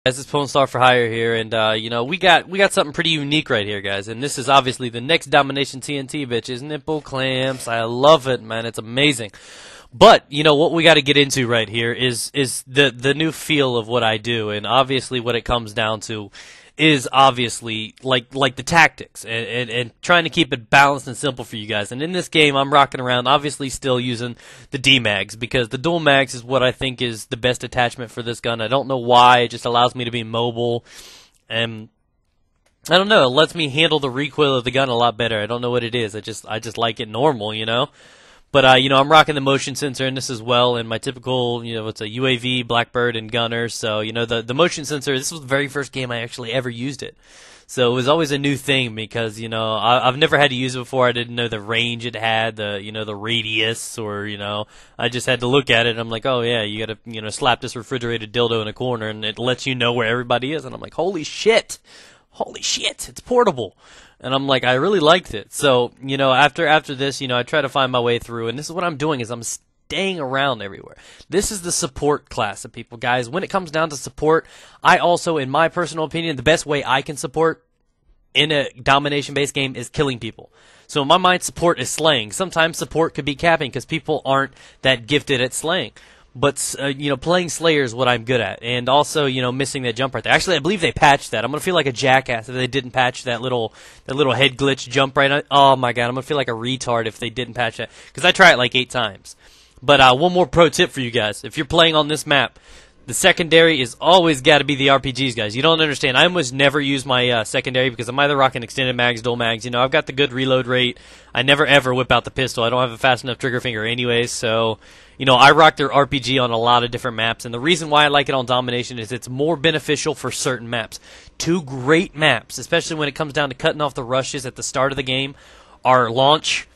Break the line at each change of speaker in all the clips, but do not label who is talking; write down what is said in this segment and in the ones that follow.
Guys, it's Pwn Star for Hire here, and you know, we got something pretty unique right here, guys. And this is obviously the next Domination TnT, bitches. Nipple clamps, I love it, man. It's amazing. But you know what we got to get into right here is the new feel of what I do, and obviously what it comes down to is obviously like the tactics and trying to keep it balanced and simple for you guys. And in this game, I'm rocking around, obviously still using the D-mags, because the dual mags is what I think is the best attachment for this gun. I don't know why, it just allows me to be mobile, and I don't know, it lets me handle the recoil of the gun a lot better. I don't know what it is, I just like it normal, you know. But, you know, I'm rocking the motion sensor in this as well, and my typical, you know, it's a UAV, Blackbird, and Gunner. So, you know, the motion sensor, this was the very first game I actually ever used it. So it was always a new thing because, you know, I've never had to use it before. I didn't know the range it had, you know, the radius, or, you know, I just had to look at it, and I'm like, oh, yeah, you gotta, you know, slap this refrigerated dildo in a corner, and it lets you know where everybody is. And I'm like, holy shit, it's portable. And I'm like, I really liked it. So, you know, after this, you know, I try to find my way through, and this is what I'm doing, is I'm staying around everywhere. This is the support class of people, guys. When it comes down to support, I also, in my personal opinion, the best way I can support in a domination-based game is killing people. So in my mind, support is slaying. Sometimes support could be capping because people aren't that gifted at slaying. But, you know, playing Slayer is what I'm good at. And also, you know, missing that jump right there. Actually, I believe they patched that. I'm going to feel like a jackass if they didn't patch that little head glitch jump right on. Oh, my God. I'm going to feel like a retard if they didn't patch that. Because I tried it like 8 times. But one more pro tip for you guys. If you're playing on this map, the secondary is always got to be the RPGs, guys. You don't understand. I almost never use my secondary because I'm either rocking extended mags, dual mags. You know, I've got the good reload rate. I never, ever whip out the pistol. I don't have a fast enough trigger finger anyways. So, you know, I rock their RPG on a lot of different maps. And the reason why I like it on Domination is it's more beneficial for certain maps. 2 great maps, especially when it comes down to cutting off the rushes at the start of the game, are Launch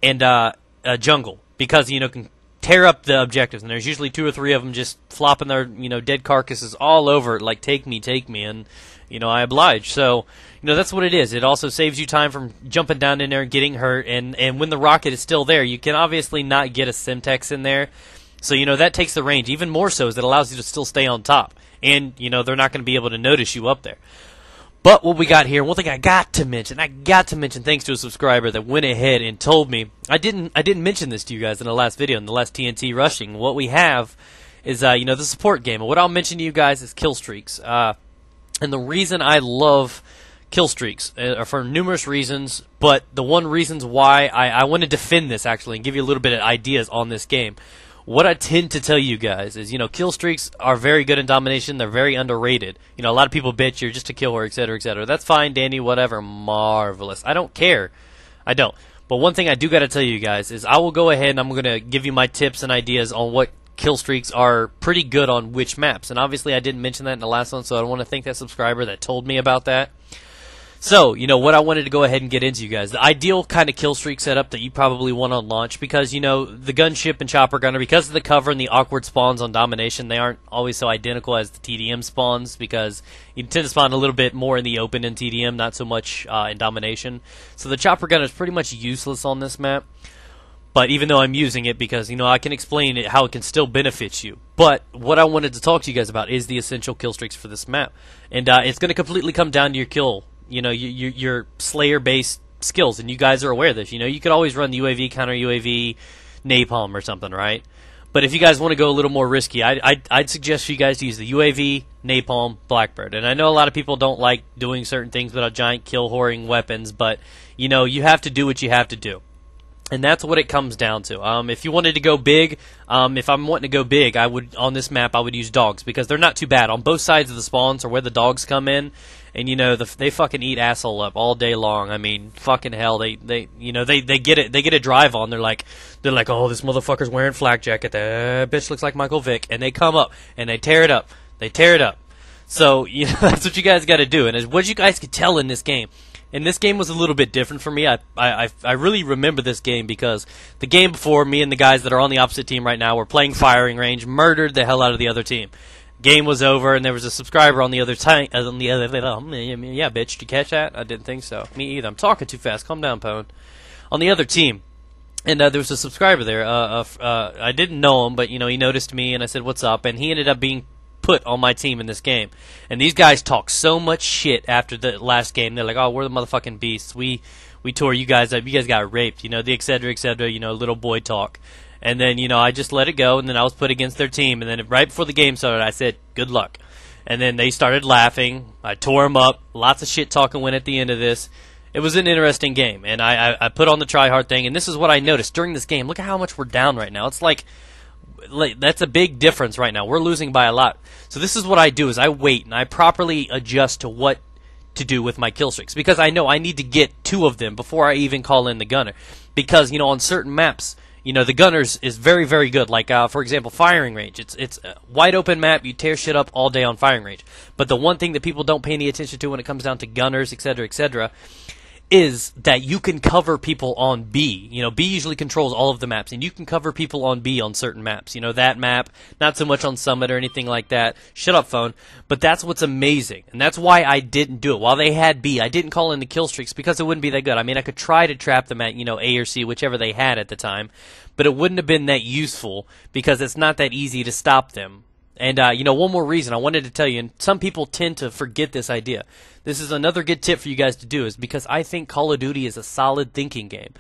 and Jungle. Because, you know, can tear up the objectives, and there's usually 2 or 3 of them just flopping their, you know, dead carcasses all over, like, take me, and, you know, I oblige. So, you know, that's what it is. It also saves you time from jumping down in there and getting hurt, and when the rocket is still there, you can obviously not get a Simtex in there, so, you know, that takes the range. Even more so is it allows you to still stay on top, and, you know, they're not going to be able to notice you up there. But what we got here, one thing I got to mention thanks to a subscriber that went ahead and told me, I didn't mention this to you guys in the last video, in the last TnT rushing. What we have is, you know, the support game. And what I'll mention to you guys is kill streaks. And the reason I love kill streaks are for numerous reasons, but the one reasons why I want to defend this, actually, and give you a little bit of ideas on this game. What I tend to tell you guys is, you know, kill streaks are very good in Domination. They're very underrated. You know, a lot of people bitch you're just a kill whore, etc., etc. That's fine, Danny, whatever, marvelous. I don't care. I don't. But one thing I do got to tell you guys is I will go ahead and I'm going to give you my tips and ideas on what kill streaks are pretty good on which maps. And obviously I didn't mention that in the last one, so I want to thank that subscriber that told me about that. So, you know, what I wanted to go ahead and get into, you guys, the ideal kind of kill streak setup that you probably want on launch, because, you know, the gunship and chopper gunner, because of the cover and the awkward spawns on Domination, they aren't always so identical as the TDM spawns, because you tend to spawn a little bit more in the open in TDM, not so much in Domination. So the chopper gunner is pretty much useless on this map. But even though I'm using it, because, you know, I can explain it, how it can still benefit you. But what I wanted to talk to you guys about is the essential kill streaks for this map. And it's going to completely come down to your kill. You know, your Slayer-based skills, and you guys are aware of this. You know, you could always run the UAV, counter UAV, napalm or something, right? But if you guys want to go a little more risky, I'd suggest for you guys to use the UAV, napalm, Blackbird. And I know a lot of people don't like doing certain things without giant kill-whoring weapons, but, you know, you have to do what you have to do. And that's what it comes down to. If you wanted to go big, if I'm wanting to go big, I would, on this map, I would use dogs, because they're not too bad. On both sides of the spawns are where the dogs come in, and, you know, they fucking eat asshole up all day long. I mean, fucking hell, they get it, they get a drive on. They're like, oh, this motherfucker's wearing flak jacket. That bitch looks like Michael Vick, and they come up and they tear it up. So, you know, that's what you guys got to do. And as what you guys could tell in this game. And this game was a little bit different for me. I really remember this game because the game before, me and the guys that are on the opposite team right now were playing firing range, murdered the hell out of the other team. Game was over, and there was a subscriber on the other team. Yeah, bitch, did you catch that? I didn't think so. Me either. I'm talking too fast. Calm down, Pwn. On the other team, and there was a subscriber there. I didn't know him, but, you know, he noticed me, and I said, "What's up?" And he ended up being put on my team in this game. And these guys talk so much shit after the last game. They're like, oh, we're the motherfucking beasts. We tore you guys up. You guys got raped. The et cetera, little boy talk. And then, I just let it go, and then I was put against their team. And then right before the game started, I said, good luck. And then they started laughing. I tore them up. Lots of shit talking went at the end of this. It was an interesting game. And I put on the try-hard thing. And this is what I noticed during this game. Look at how much we're down right now. It's like that's a big difference right now. We're losing by a lot. So this is what I do is I wait, and I properly adjust to what to do with my kill streaks. Because I know I need to get 2 of them before I even call in the gunner. Because, on certain maps, the gunners is very, very good. Like, for example, firing range. It's a wide open map. You tear shit up all day on firing range. But the one thing that people don't pay any attention to when it comes down to gunners, et cetera, is that you can cover people on B. B usually controls all of the maps, and you can cover people on B on certain maps. That map, not so much on Summit or anything like that. Shut up, phone. But that's what's amazing, and that's why I didn't do it. While they had B, I didn't call in the kill streaks because it wouldn't be that good. I mean, I could try to trap them at, A or C, whichever they had at the time, but it wouldn't have been that useful because it's not that easy to stop them. And, one more reason I wanted to tell you, and some people tend to forget this idea. This is another good tip for you guys to do, is because I think Call of Duty is a solid thinking game.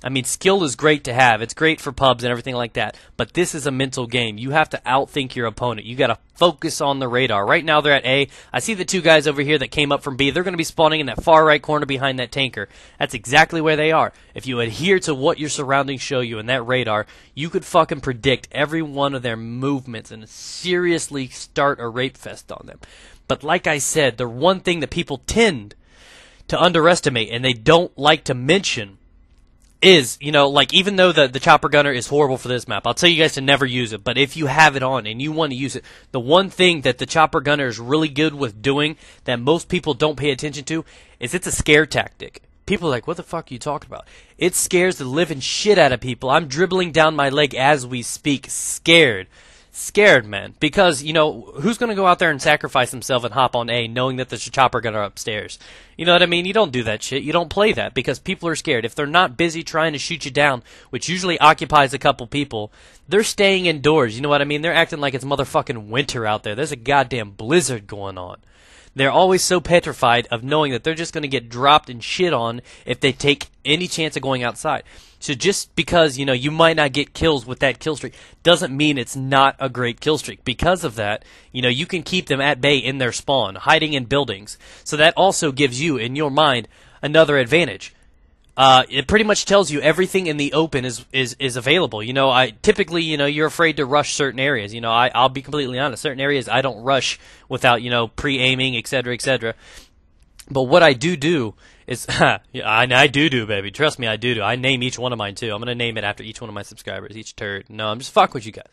I mean, skill is great to have. It's great for pubs and everything like that. But this is a mental game. You have to outthink your opponent. You got to focus on the radar. Right now they're at A. I see the 2 guys over here that came up from B. They're going to be spawning in that far right corner behind that tanker. That's exactly where they are. If you adhere to what your surroundings show you in that radar, you could fucking predict every one of their movements and seriously start a rape fest on them. But like I said, the one thing that people tend to underestimate and they don't like to mention is, even though the chopper gunner is horrible for this map, I'll tell you guys to never use it, but if you have it on and you want to use it, the one thing that the chopper gunner is really good with doing that most people don't pay attention to is it's a scare tactic. People are like, what the fuck are you talking about? It scares the living shit out of people. I'm dribbling down my leg as we speak, scared. Scared, man. Because, who's going to go out there and sacrifice himself and hop on A knowing that there's a chopper gunner upstairs? You know what I mean? You don't do that shit. You don't play that because people are scared. If they're not busy trying to shoot you down, which usually occupies a couple people, they're staying indoors. You know what I mean? They're acting like it's motherfucking winter out there. There's a goddamn blizzard going on. They're always so petrified of knowing that they're just going to get dropped and shit on if they take any chance of going outside. So just because, you might not get kills with that kill streak doesn't mean it's not a great kill streak. Because of that, you can keep them at bay in their spawn, hiding in buildings. So that also gives you, in your mind, another advantage. It pretty much tells you everything in the open is available. Typically, you're afraid to rush certain areas. I'll be completely honest. Certain areas I don't rush without, pre-aiming, et cetera, et cetera. But what I do is, I do, baby. Trust me, I do. I name each one of mine, too. I'm going to name it after each one of my subscribers, each turd. No, I'm just fucking with you guys.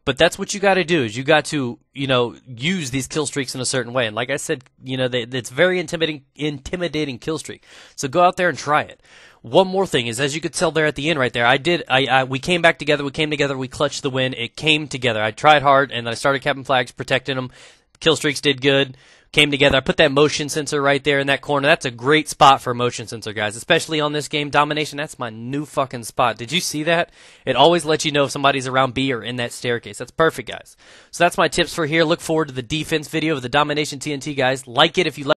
But that's what you got to do, is you got to, use these kill streaks in a certain way. And like I said, it's very intimidating kill streak. So go out there and try it. One more thing is, as you could tell there at the end right there, we came back together, we clutched the win, it came together. I tried hard, and I started capping flags, protecting them. Kill streaks did good. Came together. I put that motion sensor right there in that corner. That's a great spot for a motion sensor, guys. Especially on this game, Domination, that's my new fucking spot. Did you see that? It always lets you know if somebody's around B or in that staircase. That's perfect, guys. So that's my tips for here. Look forward to the defense video of the Domination TnT, guys. Like it if you like